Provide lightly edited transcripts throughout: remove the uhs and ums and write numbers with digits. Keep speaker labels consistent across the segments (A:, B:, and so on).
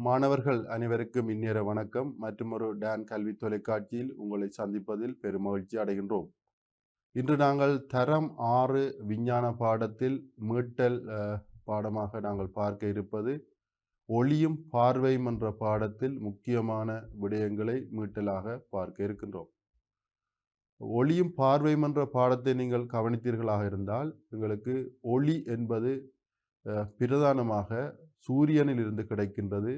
A: மாணவர்கள் அனைவருக்கும் இந்நேர வணக்கம். மற்றுமொரு டான் கல்வி தொலைக்காட்சியில் உங்களை சந்திப்பதில் பெருமகிழ்ச்சி அடைகின்றோம். இன்று நாங்கள் தரம் 6 விஞ்ஞான பாடத்தில் மீட்டல் பாடமாக நாங்கள் பார்க்க இருப்பது ஒளியும் பார்வையும் என்ற பாடத்தில் முக்கியமான விடயங்களை மீட்டலாக பார்க்க இருக்கின்றோம். ஒளியும் பார்வையும் என்ற பாடத்தை நீங்கள் கவனித்தீர்களாக இருந்தால் உங்களுக்கு ஒளி என்பது பிரதானமாக சூரியனில் இருந்து கிடைக்கின்றது.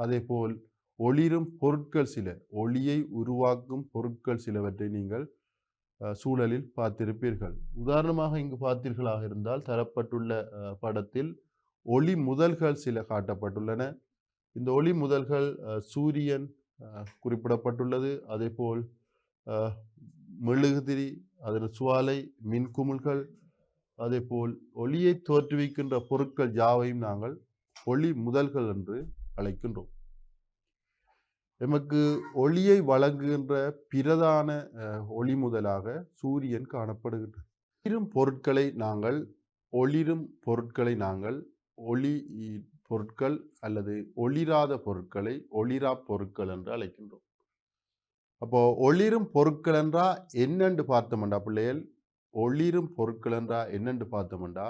A: அதேபோல் ஒளிரும் பொருட்கள் சில ஒளியை உருவாக்கும் பொருட்கள் சிலவற்றை நீங்கள் சூழலில் பார்த்திருப்பீர்கள். உதாரணமாக இங்கு பார்த்தீர்களாக இருந்தால் தரப்பட்டுள்ள படத்தில் ஒளி முதல்கள் சில காட்டப்பட்டுள்ளன. இந்த ஒளி முதல்கள் சூரியன் குறிப்பிடப்பட்டுள்ளது. அதேபோல் மெழுகுதிரி, அதன் சுவாலை, மின்குமிழ்கள், அதேபோல் ஒளியை தோற்றுவிக்கின்ற பொருட்கள் யாவையும் நாங்கள் ஒளி முதல்கள் என்று அழைக்கின்றோம். எமக்கு ஒளியை வழங்குகின்ற பிரதான ஒளி முதலாக சூரியன் காணப்படுகின்றது. ஒளிரும் பொருட்களை நாங்கள் ஒளி பொருட்கள் அல்லது ஒளிராத பொருட்களை ஒளிரா பொருட்கள் என்று அழைக்கின்றோம். அப்போ ஒளிரும் பொருட்கள் என்றா என்னென்று பார்த்தோம்டா பிள்ளைகள், ஒளிரும் பொருட்கள் என்றா என்னென்று பார்த்தோம்டா,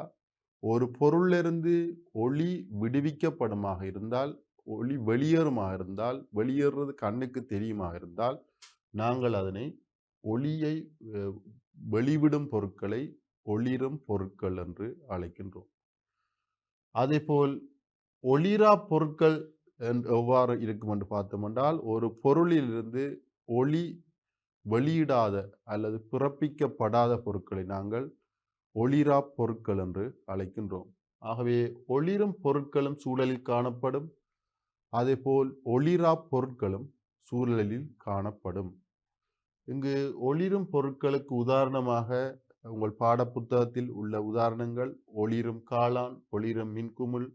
A: ஒரு பொருளிலிருந்து ஒளி விடுவிக்கப்படுமாக இருந்தால், ஒளி வெளியேறுமாக இருந்தால், வெளியேறுவது கண்ணுக்கு தெரியுமாக இருந்தால், நாங்கள் அதனை ஒளியை வெளிவிடும் பொருட்களை ஒளிரும் பொருட்கள் என்று அழைக்கின்றோம். அதேபோல் ஒளிரா பொருட்கள் எவ்வாறு இருக்கும் என்று பார்த்தோம் என்றால், ஒரு பொருளிலிருந்து ஒளி வெளியிடாத அல்லது பிறப்பிக்கப்படாத பொருட்களை நாங்கள் ஒளிரா பொருட்கள் என்று அழைக்கின்றோம். ஆகவே ஒளிரும் பொருட்களும் சூழலில் காணப்படும். அதேபோல் ஒளிரா பொருட்களும் சூழலில் காணப்படும். இங்கு ஒளிரும் பொருட்களுக்கு உதாரணமாக உங்கள் பாடப்புத்தகத்தில் உள்ள உதாரணங்கள் ஒளிரும் காளான், ஒளிரும் மின்குமிழ்,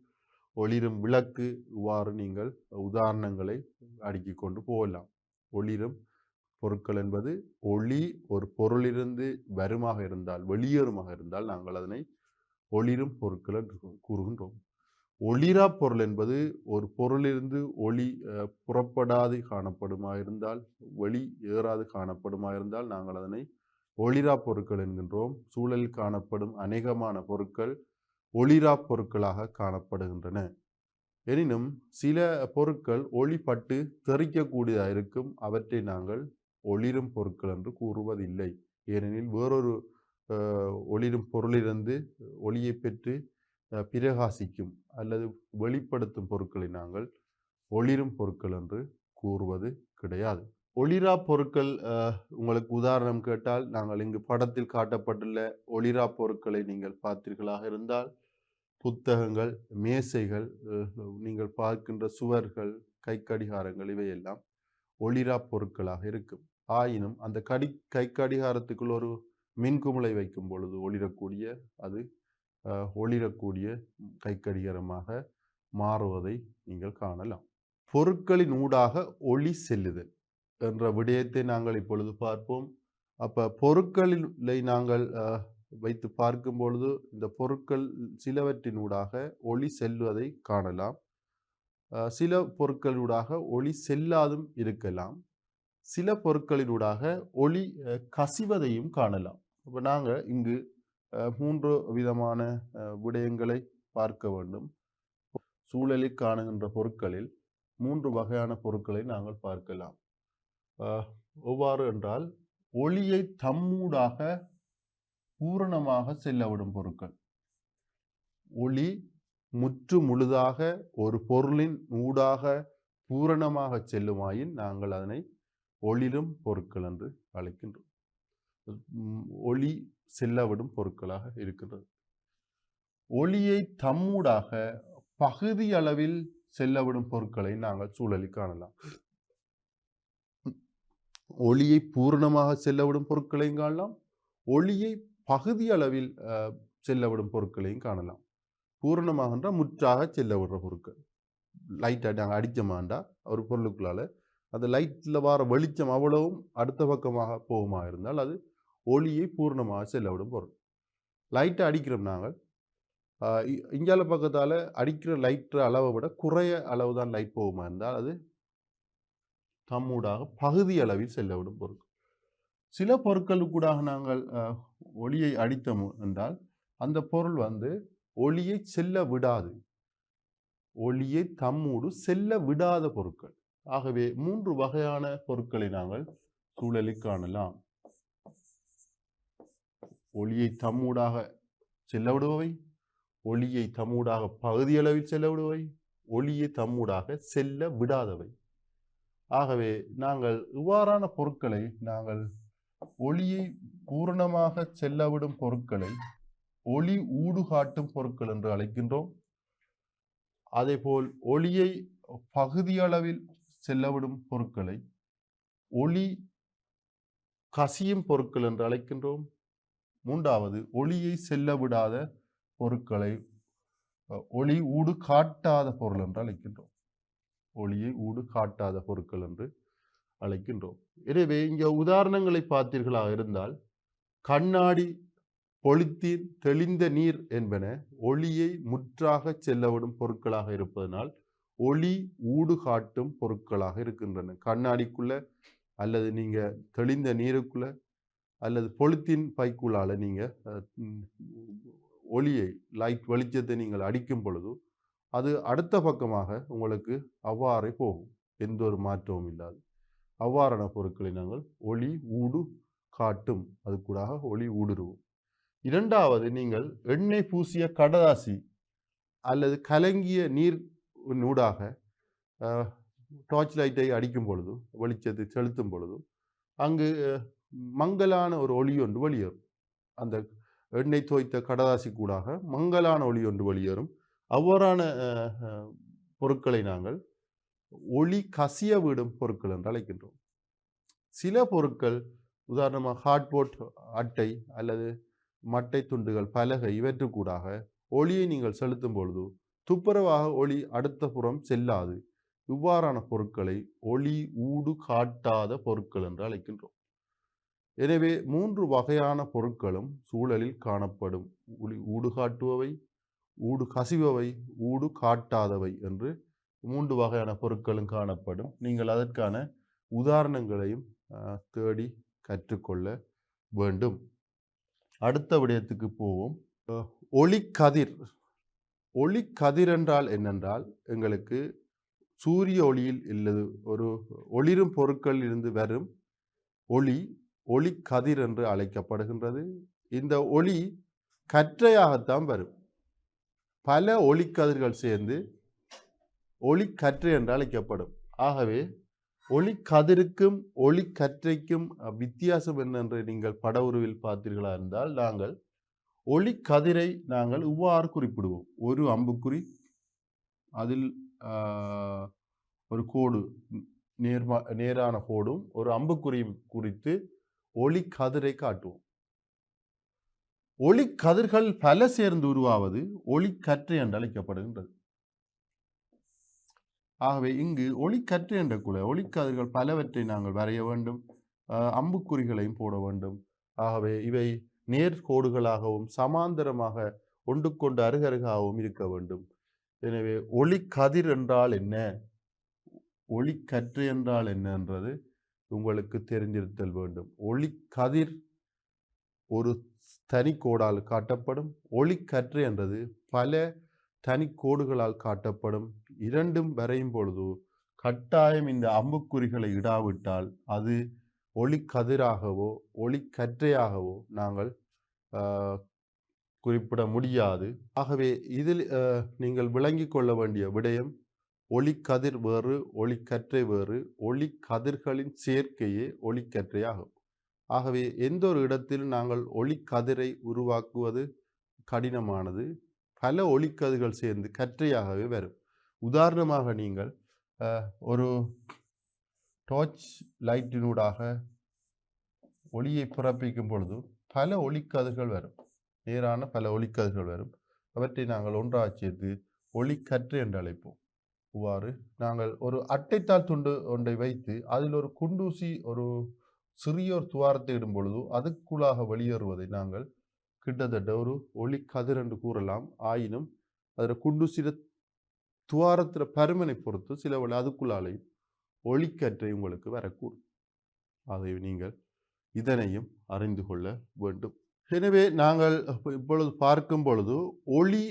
A: ஒளிரும் விளக்கு, இவ்வாறு நீங்கள் உதாரணங்களை அடுக்கிக் கொண்டு போகலாம். ஒளிரும் பொருட்கள் என்பது ஒளி ஒரு பொருளிலிருந்து வருமாக இருந்தால், வெளியேறுமாக இருந்தால் நாங்கள் அதனை ஒளிரும் பொருட்கள் என்று கூறுகின்றோம். ஒளிரா பொருள் என்பது ஒரு பொருளிலிருந்து ஒளி புறப்படாது காணப்படுமா இருந்தால், வெளி ஏறாது காணப்படுமா இருந்தால் நாங்கள் அதனை ஒளிரா பொருட்கள் என்கின்றோம். சூழலில் காணப்படும் அநேகமான பொருட்கள் ஒளிரா பொருட்களாக காணப்படுகின்றன. எனினும் சில பொருட்கள் ஒளிப்பட்டு தெறிக்கக்கூடியதாக இருக்கும். அவற்றை நாங்கள் ஒளிரும் பொருட்கள் என்று கூறுவதில்லை. ஏனெனில் வேறொரு ஒளிரும் பொருளிலிருந்து ஒளியை பெற்று பிரகாசிக்கும் அல்லது வெளிப்படுத்தும் பொருட்களை நாங்கள் ஒளிரும் பொருட்கள் என்று கூறுவது கிடையாது. ஒளிரா பொருட்கள் உங்களுக்கு உதாரணம் கேட்டால், நாங்கள் இங்கு படத்தில் காட்டப்பட்டுள்ள ஒளிரா பொருட்களை நீங்கள் பார்த்தீர்களாக இருந்தால், புத்தகங்கள், மேசைகள், நீங்கள் பார்க்கின்ற சுவர்கள், கைக்கடிகாரங்கள், இவையெல்லாம் ஒளிரா பொருட்களாக இருக்கும். ஆயினும் அந்த கைக்கடிகாரத்துக்குள் ஒரு மின்குமிழை வைக்கும் பொழுது ஒளிரக்கூடிய அது ஒளிரக்கூடிய கைக்கடிகாரமாக மாறுவதை நீங்கள் காணலாம். பொருட்களின் ஊடாக ஒளி செல்லுதல் என்ற விடயத்தை நாங்கள் இப்பொழுது பார்ப்போம். அப்ப பொருட்களை நாங்கள் வைத்து பார்க்கும் பொழுது இந்த பொருட்கள் சிலவற்றினூடாக ஒளி செல்வதை காணலாம். சில பொருட்களூடாக ஒளி செல்லாதும் இருக்கலாம். சில பொருட்களினூடாக ஒளி கசிவதையும் காணலாம். அப்போ நாங்கள் இங்கு 3 விதமான விடயங்களை பார்க்க வேண்டும். சூழலில் காணுகின்ற பொருட்களில் 3 வகையான பொருட்களை நாங்கள் பார்க்கலாம். எவ்வாறு என்றால், ஒளியை தம்மூடாக பூரணமாக செல்லவிடும் பொருட்கள். ஒளி முற்று முழுதாக ஒரு பொருளின் ஊடாக பூரணமாக செல்லுமாயின் நாங்கள் அதனை ஒளிரும் பொருட்கள் என்று அழைக்கின்றோம். ஒளி செல்லவிடும் பொருட்களாக இருக்கின்றது. ஒளியை தம்மூடாக பகுதி அளவில் செல்லவிடும் பொருட்களை நாங்கள் சூழலில் காணலாம். ஒளியை பூரணமாக செல்லவிடும் பொருட்களையும் காணலாம். ஒளியை பகுதி அளவில் செல்லவிடும் பொருட்களையும் காணலாம். பூரணமாக முற்றாக செல்ல விடுற பொருட்கள். லைட்டாக நாங்கள் அடித்தோமாண்டா ஒரு பொருளுக்குள்ளால அந்த லைட்டில் வர வெளிச்சம் அவ்வளவும் அடுத்த பக்கமாக போகுமா இருந்தால் அது ஒளியை பூர்ணமாக செல்லவிடும் பொருள். லைட்டை அடிக்கிறோம் நாங்கள், இங்கால பக்கத்தால் அடிக்கிற லைட் அளவை விட குறைய அளவு தான் லைட் போகுமா இருந்தால் அது தம்மூடாக பகுதி அளவில் செல்ல விடும் பொருட்கள். சில பொருட்களுக்கூடாக நாங்கள் ஒளியை அடித்தோம் என்றால் அந்த பொருள் ஒளியை செல்ல விடாது. ஒளியை தம்மூடு செல்ல விடாத பொருட்கள். ஆகவே 3 வகையான பொருட்களை நாங்கள் சூழலில் காணலாம். ஒளியை தம்மூடாக செல்ல விடுபவை, ஒளியை தம்மூடாக பகுதியளவில் செல்ல விடுபவை, ஒளியை தம்மூடாக செல்ல விடாதவை. ஆகவே நாங்கள் இவ்வாறான பொருட்களை நாங்கள் ஒளியை பூரணமாக செல்லவிடும் பொருட்களை ஒளி ஊடுகாட்டும் பொருட்கள் என்று அழைக்கின்றோம். அதேபோல் ஒளியை பகுதியளவில் செல்லவிடும் பொருட்களை ஒளி கசியும் பொருட்கள் என்று அழைக்கின்றோம். 3வது ஒளியை செல்ல விடாத பொருட்களை ஒளி ஊடு காட்டாத பொருள் என்று அழைக்கின்றோம். ஒளியை ஊடு காட்டாத பொருட்கள் என்று அழைக்கின்றோம். எனவே இங்கே உதாரணங்களை பார்த்தீர்களாக இருந்தால் கண்ணாடி, பொலித்தீன், தெளிந்த நீர் என்பன ஒளியை முற்றாக செல்லவிடும் பொருட்களாக இருப்பதனால் ஒளி ஊடு காட்டும் பொருட்களாக இருக்கின்றன. கண்ணாடிக்குள்ள அல்லது நீங்க தெளிந்த நீருக்குள்ள அல்லது பொலித்தீன் பைக்குள்ளால நீங்க ஒளியை லைட் வெளிச்சத்தை நீங்கள் அடிக்கும் பொழுது அது அடுத்த பக்கமாக உங்களுக்கு அவ்வாறே போகும். எந்த ஒரு மாற்றமும் இல்லாது அவ்வாறான பொருட்களை நாங்கள் ஒளி ஊடு காட்டும், அது கூட ஒளி ஊடுருவும். 2வது நீங்கள் எண்ணெய் பூசிய கடதாசி அல்லது கலங்கிய நீர் ஊடாக டார்ச் லைட்டை அடிக்கும் பொழுது, வெளிச்சத்தை செலுத்தும் பொழுது அங்கு மங்கலான ஒரு ஒளி ஒன்று வெளியேறும். அந்த எண்ணெய் தோய்த்த கடதாசி கூடாக மங்கலான ஒளி ஒன்று வெளியேறும். அவ்வாறான பொருட்களை நாங்கள் ஒளி கசிய விடும் பொருட்கள் என்று அழைக்கின்றோம். சில பொருட்கள் உதாரணமாக ஹார்ட்போர்ட் அட்டை அல்லது மட்டை துண்டுகள், பலகை இவற்றுக்கூடாக ஒளியை நீங்கள் செலுத்தும் பொழுது துப்புரவாக ஒளி அடுத்த புறம் செல்லாது. இவ்வாறான பொருட்களை ஒளி ஊடு காட்டாத பொருட்கள் என்று அழைக்கின்றோம். எனவே 3 வகையான பொருட்களும் சூழலில் காணப்படும். ஒளி ஊடு காட்டுபவை, ஊடு கசிபவை, ஊடு காட்டாதவை என்று 3 வகையான பொருட்களும் காணப்படும். நீங்கள் அதற்கான உதாரணங்களையும் தேடி கற்றுக்கொள்ள வேண்டும். அடுத்த விடயத்துக்கு போவோம். ஒளிக்கதிர். ஒளிக்கதிர் என்றால் என்னென்றால் எங்களுக்கு சூரிய ஒளியில் இல்லது ஒரு ஒளிரும் பொருட்களில் இருந்து வரும் ஒளி ஒளிக்கதிர் என்று அழைக்கப்படுகின்றது. இந்த ஒளி கற்றையாகத்தான் வரும். பல ஒளிக்கதிர்கள் சேர்ந்து ஒளிக்கற்றை என்று அழைக்கப்படும். ஆகவே ஒளிக்கதிருக்கும் ஒளிக்கற்றைக்கும் வித்தியாசம் என்னென்று நீங்கள் படவுருவில் பார்த்தீர்களா இருந்தால் நாங்கள் ஒளிக்கதிரை நாங்கள் இவ்வாறு குறிப்பிடுவோம். ஒரு அம்புக்குறி, அதில் ஒரு கோடு, நேரான கோடும் ஒரு அம்புக்குறியும் குறித்து ஒளிக்கதிரை காட்டுவோம். ஒளிக்கதிர்கள் பல சேர்ந்து உருவாவது ஒளிக்கற்றை என்று அழைக்கப்படுகின்றது. ஆகவே இங்கு ஒளிக்கற்றை என்ற கூட ஒளிக்கதிர்கள் பலவற்றை நாங்கள் வரைய வேண்டும், அம்புக்குறிகளையும் போட வேண்டும். ஆகவே இவை நேர்கோடுகளாகவும் சமாந்தரமாக ஒன்றுக்கொண்டு அருகருகாகவும் இருக்க வேண்டும். எனவே ஒளிக்கதிர் என்றால் என்ன, ஒளிக்கற்றை என்றால் என்னன்றது உங்களுக்கு தெரிஞ்சிருத்தல் வேண்டும். ஒளிக்கதிர் ஒரு தனி கோடால் காட்டப்படும், ஒளிக்கற்றை என்றது பல தனி கோடுகளால் காட்டப்படும். இரண்டும் வரையும் பொழுது கட்டாயம் இந்த அம்புக்குறிகளை இடாவிட்டால் அது ஒளிக்கதிராகவோ ஒளிக்கற்றையாகவோ நாங்கள் குறிப்பிட முடியாது. ஆகவே இதில் நீங்கள் விளங்கிக் கொள்ள வேண்டிய விடயம் ஒளிக்கதிர் வேறு, ஒளிக்கற்றை வேறு. ஒளிக்கதிர்களின் சேர்க்கையே ஒளிக்கற்றையாகும். ஆகவே எந்த ஒரு இடத்தில் நாங்கள் ஒளிக்கதிரை உருவாக்குவது கடினமானது. பல ஒளிக்கதிர்கள் சேர்ந்து கற்றையாகவே வரும். உதாரணமாக நீங்கள் ஒரு டார்ச் லைட்டினூடாக ஒளியை பிறப்பிக்கும் பொழுது பல ஒளிக்கதிர்கள் வரும், நேரான பல ஒளிக்கதிர்கள் வரும். அவற்றை நாங்கள் ஒன்றாக சேர்த்து ஒளிக்கற்றை என்று அழைப்போம். இவ்வாறு நாங்கள் ஒரு அட்டைத்தாள் துண்டு ஒன்றை வைத்து அதில் ஒரு குண்டூசி ஒரு சிறிய ஒரு துவாரத்தை இடும் பொழுது அதுக்குள்ளாக வெளியேறுவதை நாங்கள் கிட்டத்தட்ட ஒரு ஒளிக்கதிர் என்று கூறலாம். ஆயினும் அதில் குண்டு சில துவாரத்திற பருமனை பொறுத்து சில வேளை அதுக்குள்ளாலையும் ஒளிக்கற்றை உங்களுக்கு வரக்கூடும். அதை நீங்கள் இதனையும் அறிந்து கொள்ள வேண்டும். எனவே நாங்கள் இப்பொழுது பார்க்கும் பொழுது ஒளி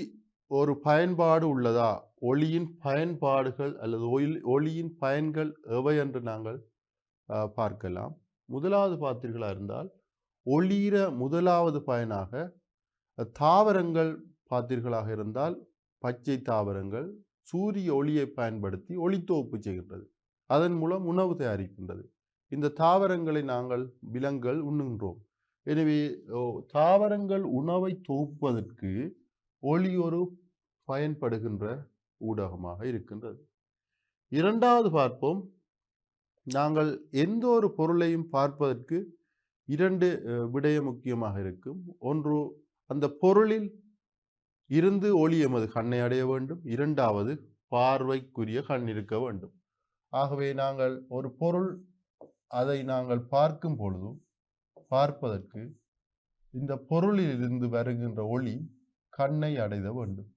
A: ஒரு பயன்பாடு உள்ளதா, ஒளியின் பயன்பாடுகள் அல்லது ஒளியின் பயன்கள் எவை என்று நாங்கள் பார்க்கலாம். முதலாவது பார்த்தீர்களா இருந்தால் ஒளிர முதலாவது பயனாக தாவரங்கள் பார்த்தீர்களாக இருந்தால் பச்சை தாவரங்கள் சூரிய ஒளியை பயன்படுத்தி ஒளித்தொகுப்பு செய்கின்றது. அதன் மூலம் உணவு தயாரிக்கின்றது. இந்த தாவரங்களை நாங்கள் விலங்குகள் உண்ணுகின்றோம். எனவே தாவரங்கள் உணவை தொகுப்பதற்கு ஒளி ஒரு பயன்படுகின்ற ஊடகமாக இருக்கின்றது. இரண்டாவது பார்ப்போம். நாங்கள் எந்த ஒரு பொருளையும் பார்ப்பதற்கு இரண்டு விடயம் முக்கியமாக இருக்கும். ஒன்று, அந்த பொருளில் இருந்து ஒளி எமது கண்ணை அடைய வேண்டும். இரண்டாவது, பார்வைக்குரிய கண் இருக்க வேண்டும். ஆகவே நாங்கள் ஒரு பொருள் அதை நாங்கள் பார்க்கும் பொழுது பார்ப்பதற்கு இந்த பொருளில் இருந்து வருகின்ற ஒளி கண்ணை அடைத வேண்டும்.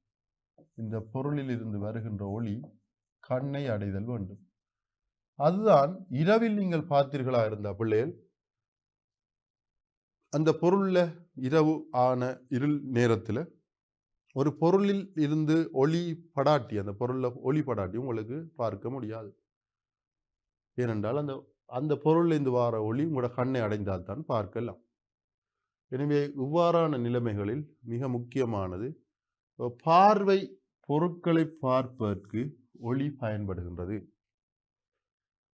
A: இந்த பொருளில் இருந்து வருகின்ற ஒளி கண்ணை அடைதல் வேண்டும். அதுதான் இரவில் நீங்கள் பார்த்தீர்களா இருந்த பிள்ளைகள் அந்த பொருள்ல இரவு ஆன இருள் நேரத்தில் ஒரு பொருளில் இருந்து ஒளி படாட்டி அந்த பொருள்ல ஒளி படாட்டி உங்களுக்கு பார்க்க முடியாது. ஏனென்றால் அந்த அந்த பொருளில் இருந்து வார ஒளி உங்களோட கண்ணை அடைந்தால் தான் பார்க்கலாம். எனவே இவ்வாறான நிலைமைகளில் மிக முக்கியமானது பார்வை பொருட்களை பார்ப்பதற்கு ஒளி பயன்படுகின்றது.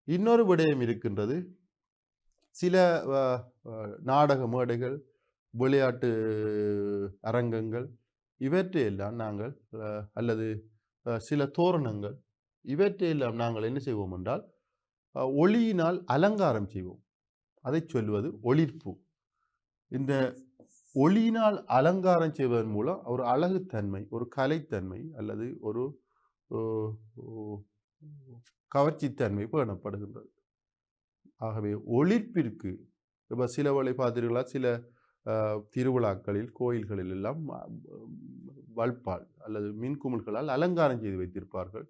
A: இன்னொரு விடயம் இருக்கின்றது. சில நாடக மேடைகள், விளையாட்டு அரங்கங்கள் இவற்றையெல்லாம் நாங்கள் அல்லது சில தோரணங்கள் இவற்றையெல்லாம் நாங்கள் என்ன செய்வோம் என்றால் ஒளியினால் அலங்காரம் செய்வோம். அதை சொல்வது ஒளிர்ப்பு. இந்த ஒளியினால் அலங்காரம் செய்வதன் மூலம் ஒரு அழகுத்தன்மை, ஒரு கலைத்தன்மை அல்லது ஒரு கவர்ச்சித்தன்மை பேணப்படுகின்றது. ஆகவே ஒளிர்ப்பிற்கு இப்போ சில வேளை பார்த்தீர்களா, சில திருவிழாக்களில் கோயில்களில் எல்லாம் வல்பால் அல்லது மின்குமிழ்களால் அலங்காரம் செய்து வைத்திருப்பார்கள்.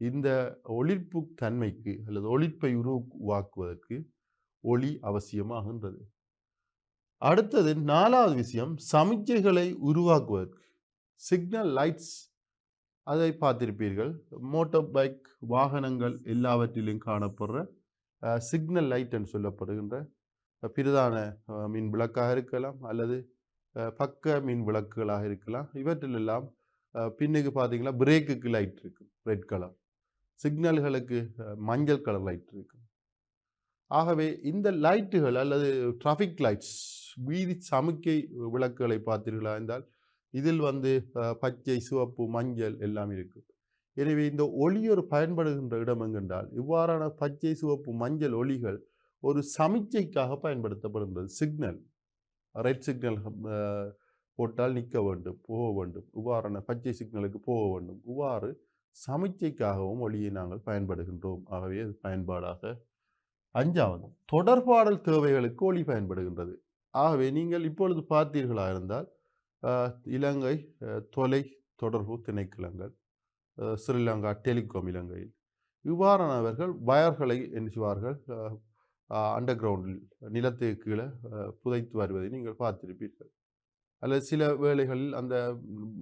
A: இந்த ஒளிர்ப்பு தன்மைக்கு அல்லது ஒளிர்ப்பை உருவாக்குவதற்கு ஒளி அவசியமாகின்றது. அடுத்தது நாலாவது விஷயம், சமிக்ஞைகளை உருவாக்குவதற்கு சிக்னல் லைட்ஸ். அதை பார்த்திருப்பீர்கள். மோட்டார் பைக் வாகனங்கள் எல்லாவற்றிலும் காணப்படுற சிக்னல் லைட் என்று சொல்லப்படுகின்ற பிரதான மின் விளக்காக இருக்கலாம் அல்லது பக்க மின் விளக்குகளாக இருக்கலாம். இவற்றிலெல்லாம் பின்னுக்கு பார்த்தீங்கன்னா பிரேக்குக்கு லைட் இருக்கு, ரெட் கலர். சிக்னல்களுக்கு மஞ்சள் கலர் லைட் இருக்கு. ஆகவே இந்த லைட்டுகள் அல்லது டிராஃபிக் லைட்ஸ், வீதி சமிக்கை விளக்குகளை பார்த்தீர்களா என்றால் இதில் பச்சை, சிவப்பு, மஞ்சள் எல்லாம் இருக்கு. எனவே இந்த ஒளி ஒரு பயன்படுகின்ற இடம் எங்கென்றால் இவ்வாறான பச்சை, சிவப்பு, மஞ்சள் ஒளிகள் ஒரு சமிச்சைக்காக பயன்படுத்தப்படுகின்றது. சிக்னல், ரெட் சிக்னல் போட்டால் நிற்க வேண்டும், போக வேண்டும், இவ்வாறான பச்சை சிக்னலுக்கு போக வேண்டும், இவ்வாறு சமிச்சைக்காகவும் ஒளியை நாங்கள் பயன்படுகின்றோம். ஆகவே அது பயன்பாடாக. அஞ்சாவது, தொடர்பாடல் தேவைகளுக்கு ஒளி பயன்படுகின்றது. ஆகவே நீங்கள் இப்பொழுது பார்த்தீர்களா இருந்தால் இலங்கை தொலை தொடர்பு திணைக்களங்கள், ஸ்ரீலங்கா டெலிகாம் இலங்கையில் இவ்வாறானவர்கள் வயர்களை என்ன செய்வார்கள், அண்டர் கிரவுண்டில் நிலத்துக்கு கீழே புதைத்து வருவதை நீங்கள் பார்த்திருப்பீர்கள். அல்லது சில வேளைகளில் அந்த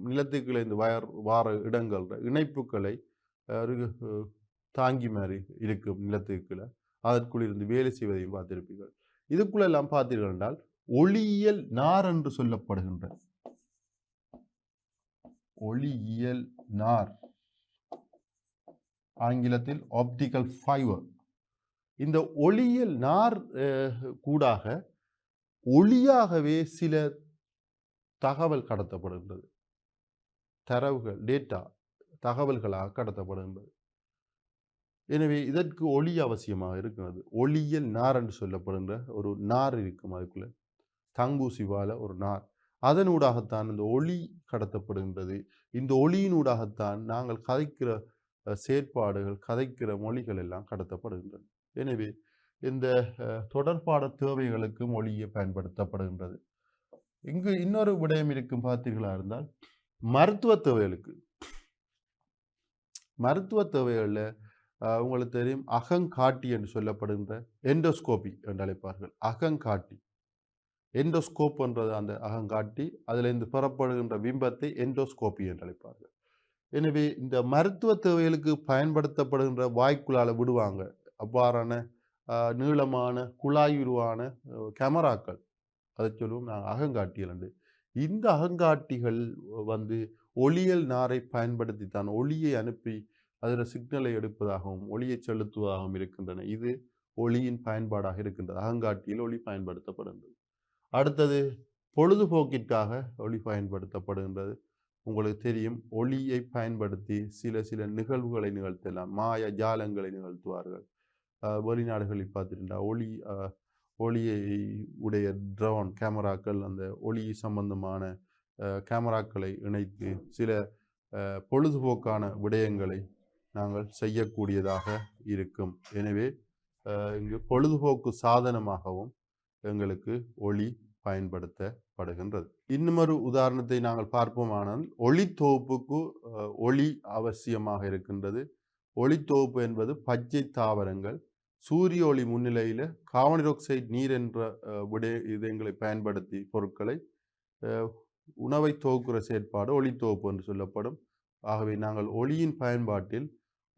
A: நிலத்துக்கு கீழே இந்த வயர் வார இடங்கள் இணைப்புகளை தாங்கி மாதிரி இருக்கும் நிலத்துக்கு கீழே, அதற்குள் இருந்து வேலை செய்வதையும் பார்த்திருப்பீர்கள். இதுக்குள்ளெல்லாம் பார்த்தீர்கள் என்றால் ஒளியியல் நார் என்று சொல்லப்படுகின்ற ஒளியியல் நார், ஆங்கிலத்தில் ஆப்டிக்கல் ஃபைபர். இந்த ஒளியியல் நார் கூடாக ஒளியாகவே சில தகவல் கடத்தப்படுகின்றது. தரவுகள், டேட்டா, தகவல்களாக கடத்தப்படுகின்றது. எனவே இதற்கு ஒளி அவசியமாக இருக்கிறது. ஒளியியல் நார் என்று சொல்லப்படுகின்ற ஒரு நார் இருக்கும். அதுக்குள்ள தங்கூசிவால ஒரு நார், அதனூடாகத்தான் இந்த ஒளி கடத்தப்படுகின்றது. இந்த ஒளியினூடாகத்தான் நாங்கள் கதைக்கிற செயற்பாடுகள், கதைக்கிற மொழிகள் எல்லாம் கடத்தப்படுகின்றது. எனவே இந்த தொடர்பாட தேவைகளுக்கும் ஒளியை பயன்படுத்தப்படுகின்றது. இங்கு இன்னொரு விடயம் இருக்கும் பார்த்தீர்களா இருந்தால், மருத்துவ தேவைகளுக்கு மருத்துவ தேவைகள்ல உங்களுக்கு தெரியும் அகங்காட்டி என்று சொல்லப்படுகின்ற எண்டோஸ்கோபி என்று அழைப்பார்கள். அகங்காட்டி. எண்டோஸ்கோப் என்றது அந்த அகங்காட்டி, அதிலிருந்து பெறப்படுகின்ற பிம்பத்தை எண்டோஸ்கோபி என்று அழைப்பார்கள். எனவே இந்த மருத்துவ தேவைகளுக்கு பயன்படுத்தப்படுகின்ற வாய்க்குழால விடுவாங்க. அவ்வாறான நீளமான குழாயுருவான கேமராக்கள். அதை சொல்லுவோம் நாங்கள் அகங்காட்டிகள் என்று. இந்த அகங்காட்டிகள் வந்து ஒளியியல் நாரை பயன்படுத்தி தான் ஒளியை அனுப்பி அதில் சிக்னலை எடுப்பதாகவும் ஒளியை செலுத்துவதாகவும் இருக்கின்றன. இது ஒளியின் பயன்பாடாக இருக்கின்றது. அகங்காட்டியில் ஒளி பயன்படுத்தப்படுகின்றது. அடுத்தது பொழுதுபோக்கிற்காக ஒளி பயன்படுத்தப்படுகின்றது. உங்களுக்கு தெரியும் ஒளியை பயன்படுத்தி சில நிகழ்வுகளை நிகழ்த்தலாம். மாய ஜாலங்களை நிகழ்த்துவார்கள். வெளிநாடுகளில் பார்த்துட்டா ஒளியை உடைய ட்ரோன் கேமராக்கள் அந்த ஒளி சம்பந்தமான கேமராக்களை இணைத்து சில பொழுதுபோக்கான விடயங்களை நாங்கள் செய்யக்கூடியதாக இருக்கும். எனவே இங்கு பொழுதுபோக்கு சாதனமாகவும் எங்களுக்கு ஒளி பயன்படுத்தப்படுகின்றது. இன்னுமொரு உதாரணத்தை நாங்கள் பார்ப்போமானால் ஒளித்தொகுப்புக்கு ஒளி அவசியமாக இருக்கின்றது. ஒளித்தொகுப்பு என்பது பச்சை தாவரங்கள் சூரிய ஒளி முன்னிலையில் கார்பன் டை ஆக்சைடு நீர் என்ற விடயங்களை பயன்படுத்தி பொருட்களை உணவை தொகுக்கிற செயற்பாடு ஒளித்தொகுப்பு என்று சொல்லப்படும். ஆகவே நாங்கள் ஒளியின் பயன்பாட்டில்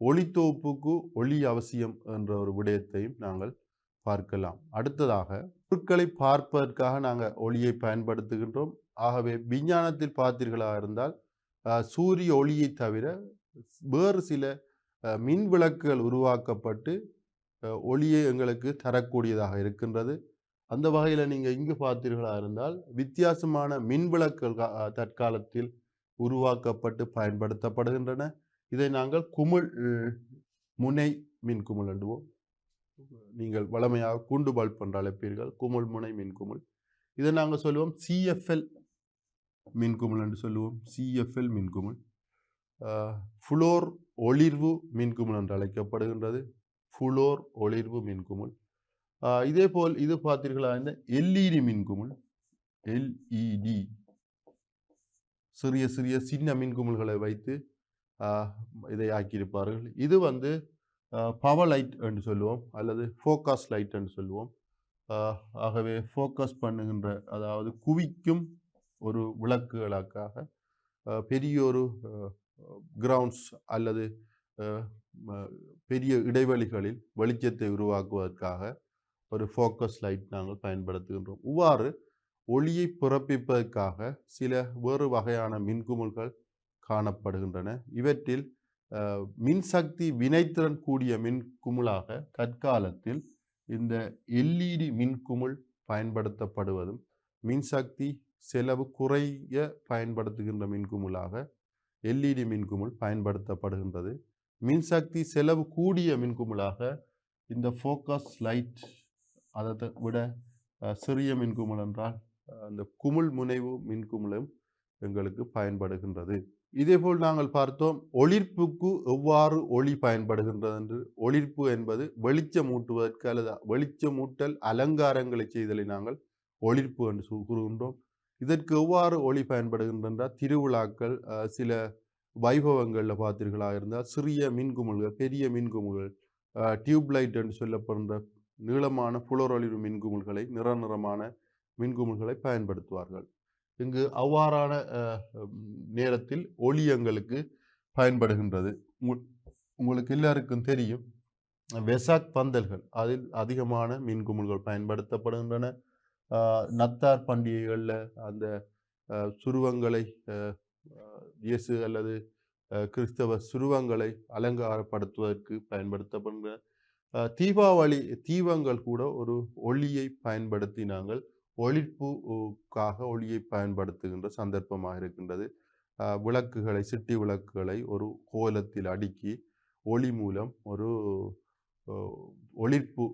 A: ஒளித்தொகுப்புக்கு ஒளி அவசியம் என்ற ஒரு விடயத்தையும் நாங்கள் பார்க்கலாம். அடுத்ததாக பொருட்களை பார்ப்பதற்காக நாங்கள் ஒளியை பயன்படுத்துகின்றோம். ஆகவே விஞ்ஞானத்தில் பார்த்தீர்களாக இருந்தால் சூரிய ஒளியை தவிர வேறு சில மின் விளக்குகள் உருவாக்கப்பட்டு ஒளியை எங்களுக்கு தரக்கூடியதாக இருக்கின்றது. அந்த வகையில் நீங்கள் இங்கு பார்த்தீர்களாக இருந்தால் வித்தியாசமான மின் விளக்குகள் தற்காலத்தில் உருவாக்கப்பட்டு பயன்படுத்தப்படுகின்றன. இதை நாங்கள் குமிழ் முனை மின் குமிழ் என்றுவோம். நீங்கள் வளமையாக குண்டு பல்ப் என்று அழைப்பீர்கள். குமிழ் முனை மின் குமிழ். இதை நாங்கள் சொல்லுவோம் CFL மின்குமிழ் என்று சொல்லுவோம். CFL மின்குமிழ். ஃபுளோர் ஒளிர்வு மின்குமிழ் என்று அழைக்கப்படுகின்றது. ஃபுளோர் ஒளிர்வு மின்குமிழ். இதே போல் இது பார்த்தீர்களா இந்த LED மின்குமிழ். LED சிறிய சின்ன மின்குமிழ்களை வைத்து இதை ஆக்கியிருப்பார்கள். இது வந்து பவர் லைட் என்று சொல்லுவோம் அல்லது ஃபோக்கஸ் லைட் என்று சொல்லுவோம். ஆகவே ஃபோக்கஸ் பண்ணுகின்ற அதாவது குவிக்கும் ஒரு விளக்குகளுக்காக பெரிய ஒரு கிரவுண்ட்ஸ் அல்லது பெரிய இடைவெளிகளில் வெளிச்சத்தை உருவாக்குவதற்காக ஒரு ஃபோக்கஸ் லைட் நாங்கள் பயன்படுத்துகின்றோம். இவ்வாறு ஒளியை பிறப்பிப்பதற்காக சில வேறு வகையான மின்குமிழ்கள் காணப்படுகின்றன. இவற்றில் மின்சக்தி வினைத்திறன் கூடிய மின்குமிழாக தற்காலத்தில் இந்த LED மின்குமிழ் பயன்படுத்தப்படுவதும் மின்சக்தி செலவு குறைய பயன்படுத்துகின்ற மின்குமிழாக LED மின்குமிழ் பயன்படுத்தப்படுகின்றது. மின்சக்தி செலவு கூடிய மின்குமிழாக இந்த ஃபோக்கஸ் லைட் அதை விட சிறிய மின்குமிழ் என்றால் அந்த குமிழ் முனைவு மின்குமிழும் எங்களுக்கு பயன்படுகின்றது. இதேபோல் நாங்கள் பார்த்தோம் ஒளிர்ப்புக்கு எவ்வாறு ஒளி பயன்படுகின்றது என்று. ஒளிர்ப்பு என்பது வெளிச்சமூட்டுவதற்கு அல்லது வெளிச்சமூட்டல் அலங்காரங்களை செய்தலை நாங்கள் ஒளிர்ப்பு என்று கூறுகின்றோம். இதற்கு எவ்வாறு ஒளி பயன்படுகின்றன? திருவிழாக்கள் சில வைபவங்களில் பார்த்தீர்களாக இருந்தால் சிறிய மின்குமிழ்கள் பெரிய மின்குமிழ்கள் டியூப்லைட் என்று சொல்லப்படுகின்ற நீளமான புலரொளிர்வு மின்குமிழ்களை நிறமான மின்குமிழ்களை பயன்படுத்துவார்கள். இங்கு அவ்வாறான நேரத்தில் ஒளி எங்களுக்கு பயன்படுகின்றது. உங்களுக்கு எல்லாருக்கும் தெரியும் வெசாக் பந்தல்கள் அதில் அதிகமான மின்குமிழ்கள் பயன்படுத்தப்படுகின்றன. நத்தார் பண்டிகைகளில் அந்த சுருவங்களை இயேசு அல்லது கிறிஸ்தவ சுருவங்களை அலங்காரப்படுத்துவதற்கு பயன்படுத்தப்படுகின்றன. தீபாவளி தீபங்கள் கூட ஒரு ஒளியை பயன்படுத்தி நாங்கள் ஒளிர்ப்புக்காக ஒளியை பயன்படுத்துகின்ற சந்தர்ப்பமாக இருக்கின்றது. விளக்குகளை சிட்டி விளக்குகளை ஒரு கோலத்தில் அடுக்கி ஒளி மூலம் ஒரு ஒளிர்ப்பு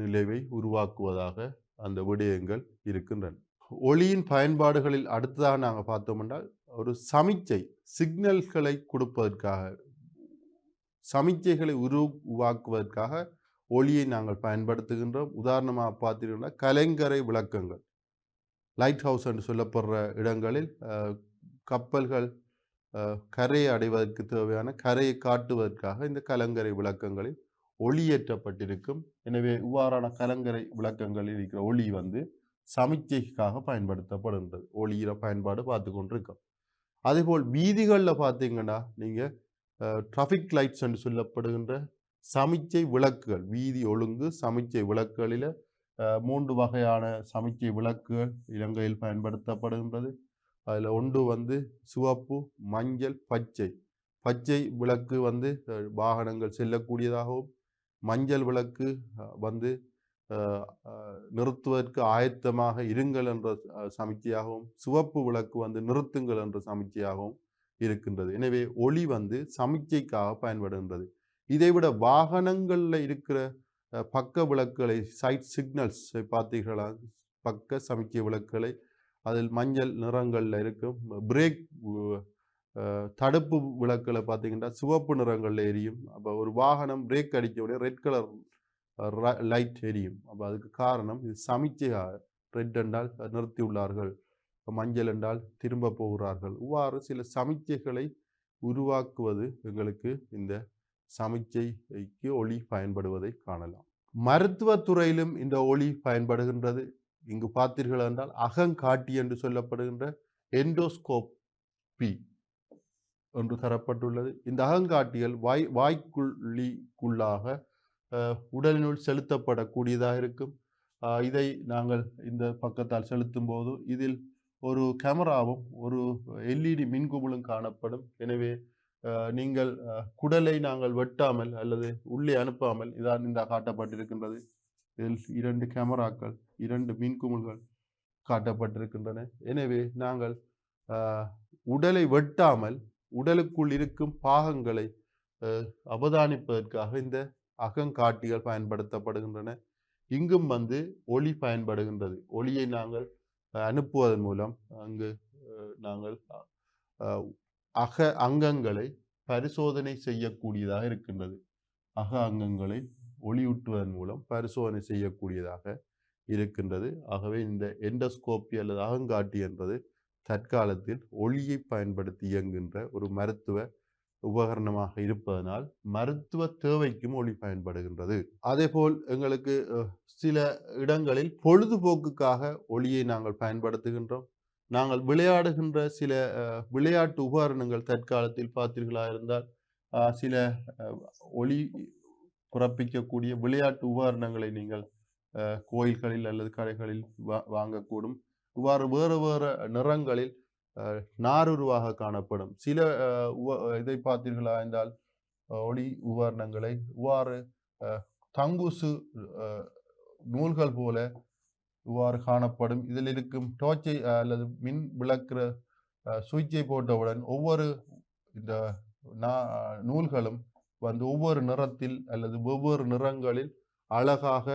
A: நிலைவை உருவாக்குவதாக அந்த விடயங்கள் இருக்கின்றன. ஒளியின் பயன்பாடுகளில் அடுத்ததாக நாங்கள் பார்த்தோம் என்றால் ஒரு சமிச்சை சிக்னல்களை கொடுப்பதற்காக சமிச்சைகளை உருவாக்குவதற்காக ஒளியை நாங்கள் பயன்படுத்துகின்றோம். உதாரணமாக பார்த்தீங்கன்னா கலைங்கரை விளக்கங்கள் லைட் ஹவுஸ் என்று சொல்லப்படுற இடங்களில் கப்பல்கள் கரையை அடைவதற்கு தேவையான கரையை காட்டுவதற்காக இந்த கலங்கரை விளக்கங்களில் ஒளியேற்றப்பட்டிருக்கும். எனவே இவ்வாறான கலங்கரை விளக்கங்களில் இருக்கிற ஒளி வந்து சமிச்சைக்காக பயன்படுத்தப்படுகின்றது. ஒளியிற பயன்பாடு பார்த்து கொண்டிருக்கோம். அதேபோல் வீதிகளில் பார்த்தீங்கன்னா நீங்கள் டிராஃபிக் லைட்ஸ் என்று சொல்லப்படுகின்ற சமிச்சை விளக்குகள், வீதி ஒழுங்கு சமிச்சை விளக்குகளில் 3 வகையான சமிச்சை விளக்குகள் இலங்கையில் பயன்படுத்தப்படுகின்றது. அதில் ஒன்று வந்து சிவப்பு, மஞ்சள், பச்சை. பச்சை விளக்கு வந்து வாகனங்கள் செல்லக்கூடியதாகவும், மஞ்சள் விளக்கு வந்து நிறுத்துவதற்கு ஆயத்தமாக இருங்கள் என்ற சமிச்சையாகவும், சிவப்பு விளக்கு வந்து நிறுத்துங்கள் என்ற சமிச்சையாகவும் இருக்கின்றது. எனவே ஒளி வந்து சமிச்சைக்காக பயன்படுகின்றது. இதைவிட வாகனங்களில் இருக்கிற பக்க விளக்குகளை, சைட் சிக்னல்ஸ் பார்த்தீர்களா, பக்க சமிச்சை விளக்குகளை அதில் மஞ்சள் நிறங்களில் இருக்கும். பிரேக் தடுப்பு விளக்குகளை பார்த்தீங்கன்னா சிவப்பு நிறங்களில் எரியும். அப்போ ஒரு வாகனம் பிரேக் அடிக்க உடனே ரெட் கலர் லைட் எரியும். அப்போ அதுக்கு காரணம் இது சமிச்சையாக. ரெட் என்றால் நிறுத்தியுள்ளார்கள், மஞ்சள் என்றால் திரும்ப போகிறார்கள். இவ்வாறு சில சமிச்சைகளை உருவாக்குவது எங்களுக்கு இந்த சமிச்சைக்கு ஒளி பயன்படுவதை காணலாம். மருத்துவத்துறையிலும் இந்த ஒளி பயன்படுகின்றது. இங்கு பார்த்தீர்கள் என்றால் அகங்காட்டி என்று சொல்லப்படுகின்ற எண்டோஸ்கோப்பி என்று தரப்பட்டுள்ளது. இந்த அகங்காட்டிகள் வாய்க்குள்ளாக உடலினுள் செலுத்தப்படக்கூடியதாக இருக்கும். இதை நாங்கள் இந்த பக்கத்தால் செலுத்தும் போது இதில் ஒரு கேமராவும் ஒரு எல்இடி மின்குமிழும் காணப்படும். எனவே நீங்கள் குடலை நாங்கள் வெட்டாமல் அல்லது உள்ளே அனுப்பாமல், இதான் இந்த காட்டப்பட்டிருக்கின்றது. இதில் 2 கேமராக்கள், 2 மின்குமிழ்கள் காட்டப்பட்டிருக்கின்றன. எனவே நாங்கள் உடலை வெட்டாமல் உடலுக்குள் இருக்கும் பாகங்களை அவதானிப்பதற்காக இந்த அகங்காட்டிகள் பயன்படுத்தப்படுகின்றன. இங்கும் வந்து ஒளி பயன்படுகின்றது. ஒளியை நாங்கள் அனுப்புவதன் மூலம் அங்கு நாங்கள் அக அங்கங்களை பரிசோதனை செய்யக்கூடியதாக இருக்கின்றது. அக அங்கங்களை ஒளியூட்டுவதன் மூலம் பரிசோதனை செய்யக்கூடியதாக இருக்கின்றது. ஆகவே இந்த எண்டோஸ்கோப்பி அல்லது அகங்காட்டி என்பது தற்காலத்தில் ஒளியை பயன்படுத்தி இயங்குகின்ற ஒரு மருத்துவ உபகரணமாக இருப்பதனால் மருத்துவ தேவைக்கும் ஒளி பயன்படுகின்றது. அதேபோல் எங்களுக்கு சில இடங்களில் பொழுதுபோக்குக்காக ஒளியை நாங்கள் பயன்படுத்துகின்றோம். நாங்கள் விளையாடுகின்ற சில விளையாட்டு உபகரணங்கள் தற்காலத்தில் பார்த்தீர்களா இருந்தால் சில ஒளி பிறப்பிக்கக்கூடிய விளையாட்டு உபகரணங்களை நீங்கள் கோயில்களில் அல்லது கடைகளில் வாங்கக்கூடும். இவ்வாறு வேறு வேறு நிறங்களில் நாருருவாக காணப்படும். சில இதை பார்த்தீர்களா என்றால் ஒளி உபகரணங்களை இவ்வாறு தங்குசு நூல்கள் போல இவ்வாறு காணப்படும். இதில் இருக்கும் டோர்ச்சை அல்லது மின் விளக்குற சுவிட்சை போட்டவுடன் ஒவ்வொரு இந்த நூல்களும் வந்து ஒவ்வொரு நிறத்தில் அல்லது ஒவ்வொரு நிறங்களில் அழகாக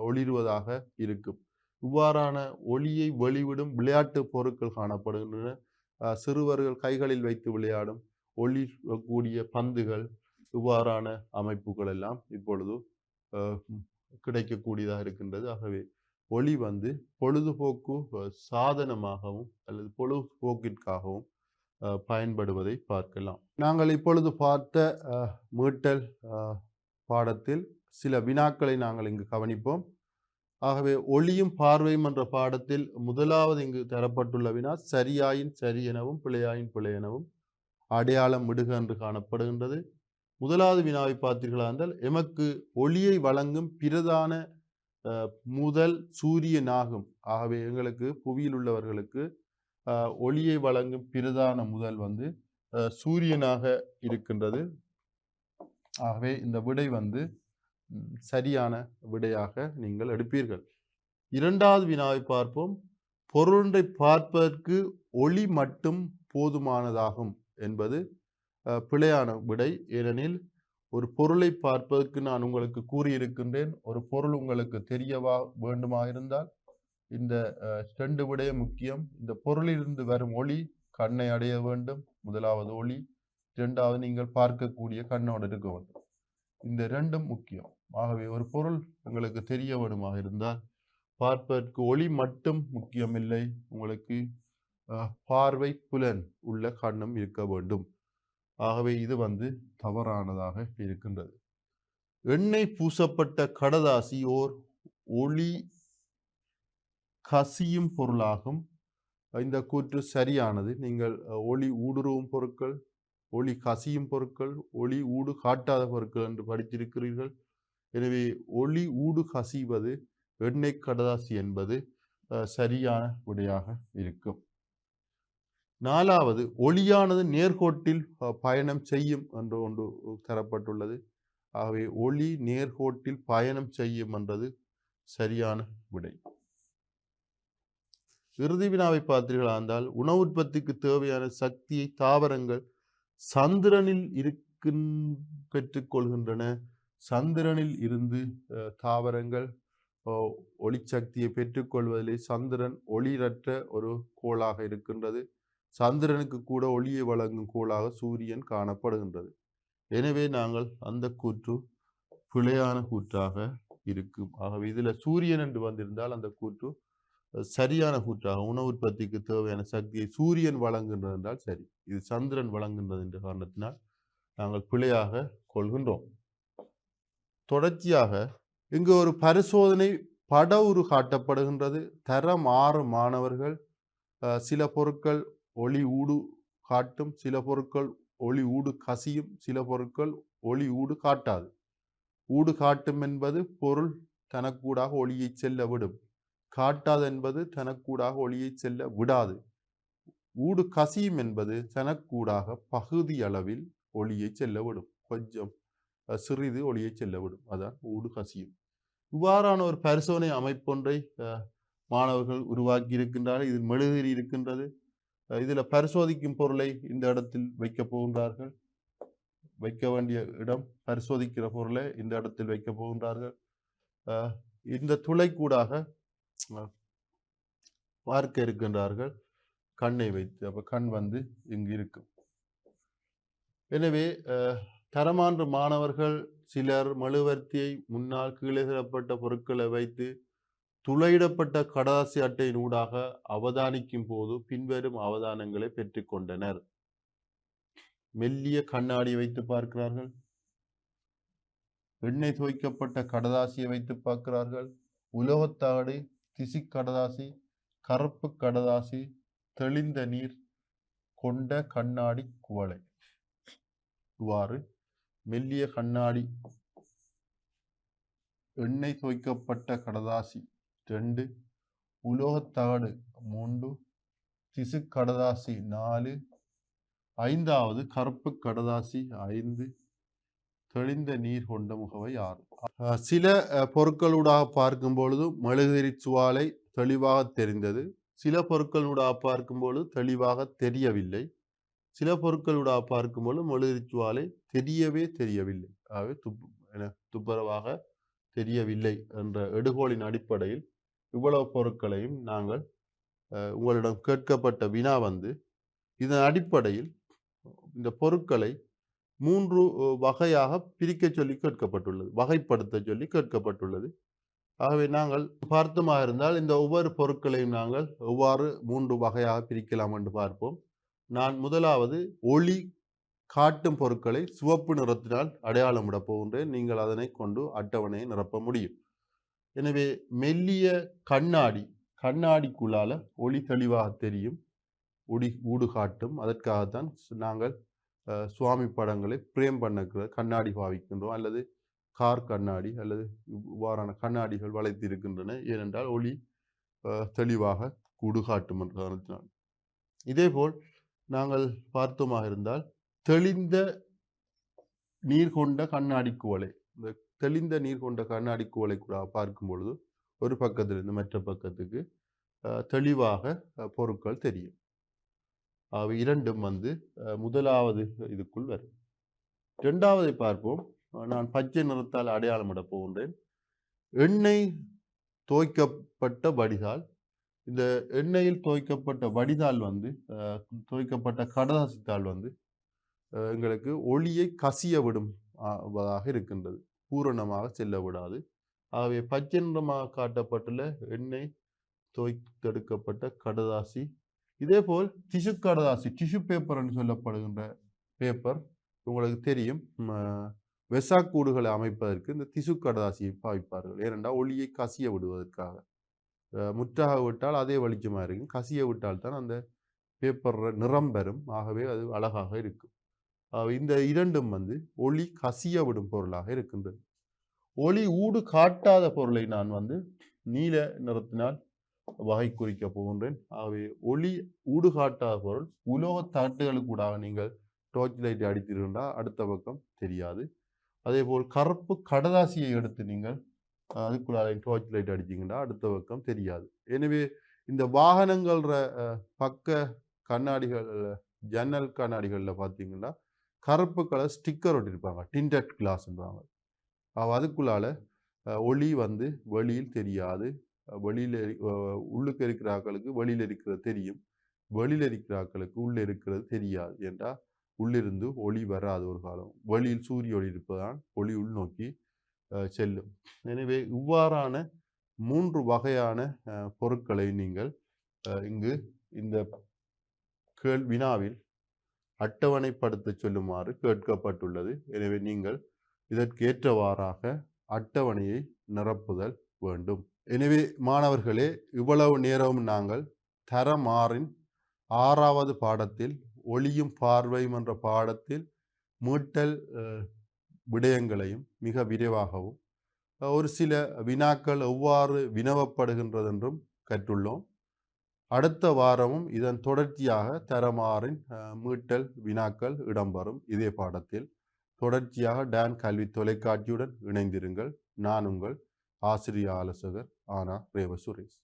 A: ஒளிருவதாக இருக்கும். இவ்வாறான ஒளியை வெளிவிடும் விளையாட்டு பொருட்கள் காணப்படுகின்றன. சிறுவர்கள் கைகளில் வைத்து விளையாடும் ஒளி கூடிய பந்துகள், இவ்வாறான அமைப்புகள் எல்லாம் இப்பொழுது கிடைக்கக்கூடியதாக இருக்கின்றது. ஆகவே ஒளி வந்து பொழுதுபோக்கு சாதனமாகவும் அல்லது பொழுதுபோக்கிற்காகவும் பயன்படுவதை பார்க்கலாம். நாங்கள் இப்பொழுது பார்த்த மீட்டல் பாடத்தில் சில வினாக்களை நாங்கள் இங்கு கவனிப்போம். ஆகவே ஒளியும் பார்வையும் என்ற பாடத்தில் முதலாவது இங்கு தரப்பட்டுள்ள வினா சரியாயின் சரி எனவும் பிழையாயின் பிழை எனவும் அடையாளம் விடுக என்று காணப்படுகின்றது. முதலாவது வினாவை பார்த்தீர்களா என்றால் எமக்கு ஒளியை வழங்கும் பிரதான முதல் சூரியனாகும். ஆகவே எங்களுக்கு புவியில் உள்ளவர்களுக்கு ஒளியை வழங்கும் பிரதான முதல் வந்து சூரியனாக இருக்கின்றது. ஆகவே இந்த விடை வந்து சரியான விடையாக நீங்கள் எடுப்பீர்கள். இரண்டாவது வினாவை பார்ப்போம். பொருளொன்றை பார்ப்பதற்கு ஒளி மட்டும் போதுமானதாகும் என்பது பிழையான விடை. ஏனெனில் ஒரு பொருளை பார்ப்பதற்கு நான் உங்களுக்கு கூறியிருக்கின்றேன். ஒரு பொருள் உங்களுக்கு தெரியவா வேண்டுமா இருந்தால் இந்த 2 விடய முக்கியம். இந்த பொருளிலிருந்து வரும் ஒளி கண்ணை அடைய வேண்டும், முதலாவது ஒளி. இரண்டாவது நீங்கள் பார்க்கக்கூடிய கண்ணோடு இருக்க வேண்டும். இந்த 2ம் முக்கியம். ஆகவே ஒரு பொருள் உங்களுக்கு தெரிய வேண்டுமாக இருந்தால் பார்ப்பதற்கு ஒளி மட்டும் முக்கியமில்லை, உங்களுக்கு பார்வை புலன் உள்ள கண்ணும் இருக்க வேண்டும். ஆகவே இது தவறானதாக இருக்கின்றது. எண்ணெய் பூசப்பட்ட கடதாசி ஓர் ஒளி கசியும் பொருளாகும். இந்த கூற்று சரியானது. நீங்கள் ஒளி ஊடுருவும் பொருட்கள், ஒளி கசியும் பொருட்கள், ஒளி ஊடு காட்டாத பொருட்கள் என்று படித்திருக்கிறீர்கள். எனவே ஒளி ஊடு கசிவது எண்ணெய் கடதாசி என்பது சரியான விடையாக இருக்கும். 4வது, ஒளியானது நேர்கோட்டில் பயணம் செய்யும் என்று ஒன்று தரப்பட்டுள்ளது. ஆகவே ஒளி நேர்கோட்டில் பயணம் செய்யும் என்றது சரியான விடை. இறுதி வினாவை பார்த்தீர்களா இருந்தால், உணவு உற்பத்திக்கு தேவையான சக்தியை தாவரங்கள் சந்திரனில் பெற்றுக்கொள்கின்றன. சந்திரனில் இருந்து தாவரங்கள் ஒளிச்சக்தியை பெற்றுக்கொள்வதிலே சந்திரன் ஒளிரற்ற ஒரு கோளாக இருக்கின்றது. சந்திரனுக்கு கூட ஒளியை வழங்கும் கோளாக சூரியன் காணப்படுகின்றது. எனவே நாங்கள் அந்த கூற்று பிழையான கூற்றாக இருக்கும். ஆகவே இதில் சூரியன் என்று வந்திருந்தால் அந்த கூற்று சரியான கூற்றாக, உணவு உற்பத்திக்கு தேவையான சக்தியை சூரியன் வழங்குகின்றது என்றால் சரி. இது சந்திரன் வழங்குகின்றது என்ற காரணத்தினால் நாங்கள் பிழையாக கொள்கின்றோம். தொடர்ச்சியாக இங்கு ஒரு பரிசோதனை படவுரு காட்டப்படுகின்றது. தரம் 6 மாணவர்கள் சில பொருட்கள் ஒளி ஊடு காட்டும், சில பொருட்கள் ஒளி ஊடு கசியும், சில பொருட்கள் ஒளி ஊடு காட்டாது. ஊடு காட்டும் என்பது பொருள் தனக்கூடாக ஒளியை செல்ல விடும். காட்டாது என்பது தனக்கூடாக ஒளியை செல்ல விடாது. ஊடு கசியும் என்பது தனக்கூடாக பகுதி அளவில் ஒளியை செல்ல விடும். கொஞ்சம் சிறிது ஒளியை செல்ல விடும். அதான் ஊடு கசியும். இவ்வாறான ஒரு பரிசோதனை அமைப்பொன்றை மாணவர்கள் உருவாக்கி இருக்கின்றார்கள். இதில் மெழுகுதிரி இருக்கின்றது. இதில் பரிசோதிக்கும் பொருளை இந்த இடத்தில் வைக்க போகின்றார்கள். வைக்க வேண்டிய இடம், பரிசோதிக்கிற பொருளை இந்த இடத்தில் வைக்க போகின்றார்கள். இந்த துளைக்கூடாக பார்க்க இருக்கின்றார்கள் கண்ணை வைத்து. அப்ப கண் இங்கு இருக்கும். எனவே தரமான்ற மாணவர்கள் சிலர் மெழுகுவர்த்தியை முன்னால் கீழே தரப்பட்ட பொருட்களை வைத்து துளையிடப்பட்ட கடதாசி அட்டையின் ஊடாக அவதானிக்கும் போது பின்வரும் அவதானங்களை பெற்றுக்கொண்டனர். மெல்லிய கண்ணாடி வைத்து பார்க்கிறார்கள், எண்ணெய் துவைக்கப்பட்ட கடதாசியை வைத்து பார்க்கிறார்கள், உலோகத்தாடு, திசி கடதாசி, கருப்பு கடதாசி, தெளிந்த நீர் கொண்ட கண்ணாடி குவளை. இவ்வாறு மெல்லிய கண்ணாடி, எண்ணெய் துவைக்கப்பட்ட கடதாசி 2, உலோகத்தாடு 3, திசு கடதாசி 4, 5வது கருப்பு கடதாசி 5, தெளிந்த நீர் கொண்ட முகவை 6. சில பொருட்களூடாக பார்க்கும் பொழுது மெழுகுதிரி சுவாலை தெளிவாக தெரிந்தது. சில பொருட்களூடாக பார்க்கும் பொழுது தெளிவாக தெரியவில்லை. சில பொருட்களூடாக பார்க்கும்போது மெழுகுதிரி சுவாலை தெரியவில்லை. ஆகவே துப்புரவாக தெரியவில்லை என்ற எடுகோளின் அடிப்படையில் இவ்வளவு பொருட்களையும் நாங்கள் உங்களிடம் கேட்கப்பட்ட வினா இதன் அடிப்படையில் இந்த பொருட்களை 3 வகையாக பிரிக்க சொல்லி கேட்கப்பட்டுள்ளது, வகைப்படுத்த சொல்லி கேட்கப்பட்டுள்ளது. ஆகவே நாங்கள் பார்த்தமாக இருந்தால் இந்த ஒவ்வொரு பொருட்களையும் நாங்கள் எவ்வாறு 3 வகையாக பிரிக்கலாம் என்று பார்ப்போம். நான் முதலாவது ஒளி காட்டும் பொருட்களை சிவப்பு நிறத்தினால் அடையாளமிட போகின்றேன். நீங்கள் அதனை கொண்டு அட்டவணையை நிரப்ப முடியும். எனவே மெல்லிய கண்ணாடிக்குள்ளால ஒளி தெளிவாக தெரியும், ஊடு காட்டும். அதற்காகத்தான் நாங்கள் சுவாமி படங்களை பிரேம் பண்ணுகிற கண்ணாடி பாவிக்கின்றோம், அல்லது கார் கண்ணாடி அல்லது இவ்வாறான கண்ணாடிகள் வளைத்து இருக்கின்றன. ஏனென்றால் ஒளி தெளிவாக ஊடு காட்டும் என்ற காரணத்தினால். இதேபோல் நாங்கள் பார்த்தோமாக இருந்தால் தெளிந்த நீர் கொண்ட கண்ணாடி குவளை, இந்த தெளிந்த நீர் கொண்ட கண்ணாடி குவளை கூட பார்க்கும் பொழுது ஒரு பக்கத்திலிருந்து மற்ற பக்கத்துக்கு தெளிவாக பொருட்கள் தெரியும். அவை இரண்டும் முதலாவது இதுக்குள் வரும். 2வதை பார்ப்போம். நான் பச்சை நிறத்தால் அடையாளமிட போகின்றேன். எண்ணெய் தோய்க்கப்பட்ட வடிதால். இந்த எண்ணெயில் தோய்க்கப்பட்ட வடிதால் தோய்க்கப்பட்ட கடதாசித்தால் எங்களுக்கு ஒளியை கசிய விடுவதாக இருக்கின்றது, பூரணமாக செல்ல விடாது. ஆகவே பச்சை நிறமாக காட்டப்பட்டுள்ள எண்ணெய் தோய்த்தெடுக்கப்பட்ட கடதாசி. இதேபோல் டிஷ்யூ கடதாசி, டிஷ்யூ பேப்பர் என்று சொல்லப்படுகின்ற பேப்பர் உங்களுக்கு தெரியும். வெசாக் கூடுகளை அமைப்பதற்கு இந்த திசு கடதாசியை பாவிப்பார்கள். ஏனென்றால் ஒளியை கசிய விடுவதற்காக. முற்றாக விட்டால் அதே வெளிச்சமாக இருக்கும். கசிய விட்டால் தான் அந்த பேப்பர் நிறம் பெறும். ஆகவே அது அழகாக இருக்கும். இந்த இரண்டும் வந்து ஒளி கசிய விடும் பொருளாக இருக்கின்றது. ஒளி ஊடு காட்டாத பொருளை நான் வந்து நீல நிறத்தினால் வகை குறிக்க போகின்றேன். ஆகவே ஒளி ஊடு காட்டாத பொருள் உலோக தட்டுகளுக்கூடாக நீங்கள் டார்ச் லைட் அடித்தீர்கள்னா அடுத்த பக்கம் தெரியாது. அதேபோல் கருப்பு கடதாசியை எடுத்து நீங்கள் அதுக்குள்ளார டார்ச் லைட் அடித்தீங்கன்னா அடுத்த பக்கம் தெரியாது. எனவே இந்த வாகனங்கள்ற பக்க கண்ணாடிகள், ஜன்னல் கண்ணாடிகளில் பார்த்தீங்கன்னா கருப்பு கலர் ஸ்டிக்கர் ஒட்டியிருப்பாங்க, டிண்டட் கிளாஸ்ன்றாங்க. அதுக்குள்ளால ஒளி வந்து வெளியில் தெரியாது. வெளியில் உள்ளுக்கு இருக்கிற ஆக்களுக்கு வெளியில் இருக்கிறது தெரியும், வெளியில் இருக்கிற ஆக்களுக்கு உள்ளே இருக்கிறது தெரியாது. என்றால் உள்ளிருந்து ஒளி வராது ஒரு காலம். வெளியில் சூரிய ஒளி இருப்பதால் ஒளி உள்நோக்கி செல்லும். எனவே இவ்வாறான 3 வகையான பொருட்களை நீங்கள் இங்கு இந்த வினாவில் அட்டவணைப்படுத்த சொல்லுமாறு கேட்கப்பட்டுள்ளது. எனவே நீங்கள் இதற்கேற்றவாறாக அட்டவணையை நிரப்புதல் வேண்டும். எனவே மாணவர்களே, இவ்வளவு நேரம் நாங்கள் தரம் 6 6வது பாடத்தில் ஒளியும் பார்வையும் என்ற பாடத்தில் மீட்டல் விடயங்களையும் மிக விரைவாகவும் ஒரு சில வினாக்கள் எவ்வாறு வினவப்படுகின்றது என்றும் கற்றுள்ளோம். அடுத்த வாரமும் இதன் தொடர்ச்சியாக தரம் 6 மீட்டல் வினாக்கள் இடம்பெறும். இதே பாடத்தில் தொடர்ச்சியாக டான் கல்வி தொலைக்காட்சியுடன் இணைந்திருங்கள். நான் உங்கள் ஆசிரிய ஆலோசகர் ஆனா ரேவசுரேஷ்.